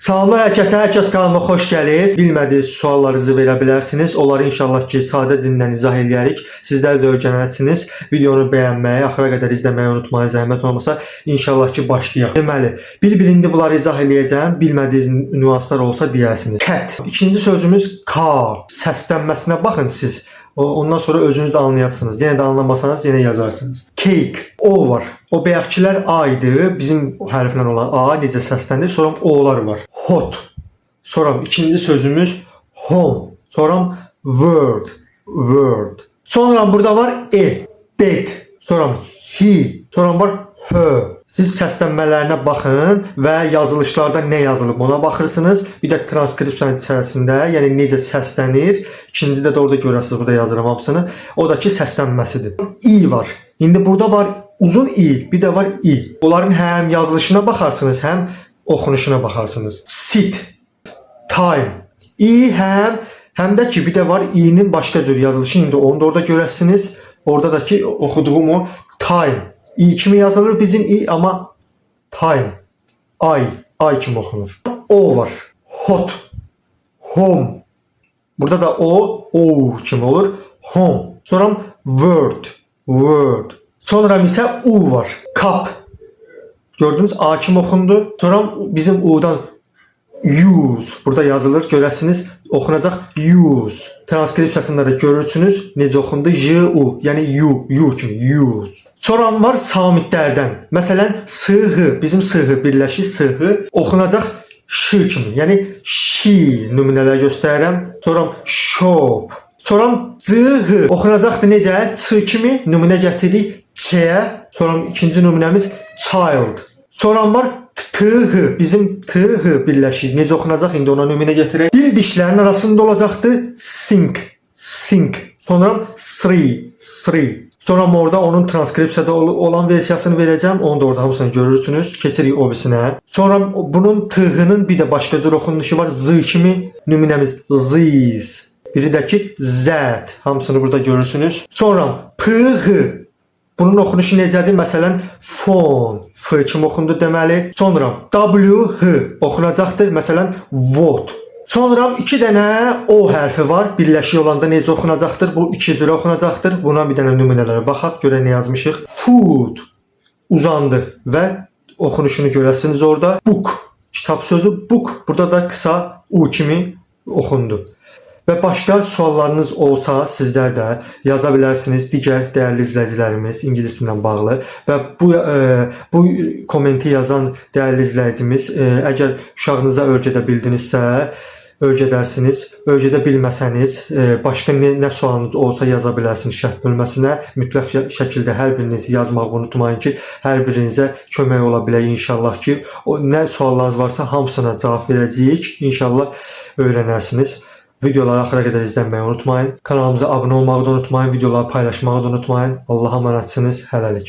Salamlar hər kəs kanalıma xoş gəlib. Bilmədiyiniz suallarınızı verə bilərsiniz. Onları inşallah ki, sadə dillə izah edərik. Sizlər də öyrənərsiniz. Videonu bəyənməyi, axıra qədər izləməyi unutmayın. Zəhmət olmasa inşallah ki, başlayaq. Deməli, bir-birində bunları izah edəcəm. Bilmədiyiniz nüanslar olsa deyərsiniz. Cat. İkinci sözümüz car. Səslənməsinə baxın siz. Ondan sonra özünüz anlayasınız. Yenə də anlamasanız yenə yazarsınız. Cake. O var. O bəyəkçilər A idi. Bizim hərflə olan A necə səslənir? Sonra O'lar var. Hot. Sonra ikinci sözümüz home. Sonra word. Word. Sonra burada var E. Bed. Sonra he. Sonra var her. Siz səslənmələrinə baxın və yazılışlarda nə yazılıb ona baxırsınız. Bir də transkripsiyanın içərisində, yəni necə səslənir. İkincidə də orada görəsiniz, burada yazıram hamısını. O da ki səslənməsidir. I var. İndi burada var uzun i, bir də var i. Onların həm yazılışına baxarsınız, həm oxunuşuna baxarsınız. Sit. Time. I həm də ki bir də var i'nin başqa cür yazılışı. İndi onu da orada görəsiniz. Orada da ki oxuduğum o time. I kimi yazılır bizim i ama time. Ay kimi okunur. O var. Hot. Home. Burada da o kimi olur. Home. Sonra word. Word. Sonra isə u var. Cup. Gördünüz a kimi okundu. Sonra bizim u'dan use. Burada yazılır. Görəsiniz. Oxunacaq use. Transkripsiyasında da görürsünüz. Necə oxundu? J-u. Yəni u kimi. Use. Sonra var samitlərdən. Məsələn, s-hı. Bizim s-hı birləşir. S-hı. Oxunacaq ş kimi. Yəni şi nümunələr göstərirəm. Sonra shop. Sonra c-hı. Oxunacaqdır necə? Ç kimi nümunə gətiririk. Ç-yə. Sonra ikinci nümunəmiz child. Sonra var t-hı. Bizim t-hı birləşir. Necə oxunacaq? İndi ona nümunə gətirək. Dil dişlərinin arasında olacaqdır. Sink. Sink. Sonra three. Sonra orada onun transkripsiyada olan versiyasını verəcəm. Onu da orada hamısını görürsünüz. Keçirik o birisinə. Sonra bunun t-hının bir də başqa cür oxunuşu var. Z kimi nümunəmiz these. Biri də ki z. Hamısını burada görürsünüz. Sonra p-hı. Bunun oxunuşu necədir? Məsələn, phone. F kimi oxundu deməli. Sonra w-hı oxunacaqdır. Məsələn, vote. Sonra iki dənə o hərfi var. Birləşik olanda necə oxunacaqdır? Bu iki cürə oxunacaqdır. Buna bir dənə nümunələrə baxaq. Görə nə yazmışıq? Food. Uzandı və oxunuşunu görəsiniz orada. Book. Kitab sözü book. Burada da qısa u kimi oxundu. Və başqa suallarınız olsa sizlər də yaza bilərsiniz. Digər dəyərli izləyicilərimiz ingilis dillə bağlı və bu kommenti yazan dəyərli izləyicimiz əgər uşağınıza öyrədə bildinizsə öyrədərsiniz. Öyrədə bilməsəniz başqa nə sualınız olsa yaza bilərsiniz şərh bölməsinə. Mütləq şəkildə hər biriniz yazmağı unutmayın ki, hər birinizə kömək ola bilək inşallah ki, nə suallarınız varsa hamısına cavab verəcəyik. İnşallah öyrənərsiniz. Videoları axıra qədər izləməyi unutmayın. Kanalımıza abunə olmağı da unutmayın. Videoları paylaşmağı da unutmayın. Allah'a əmanətsiniz. Hələlik.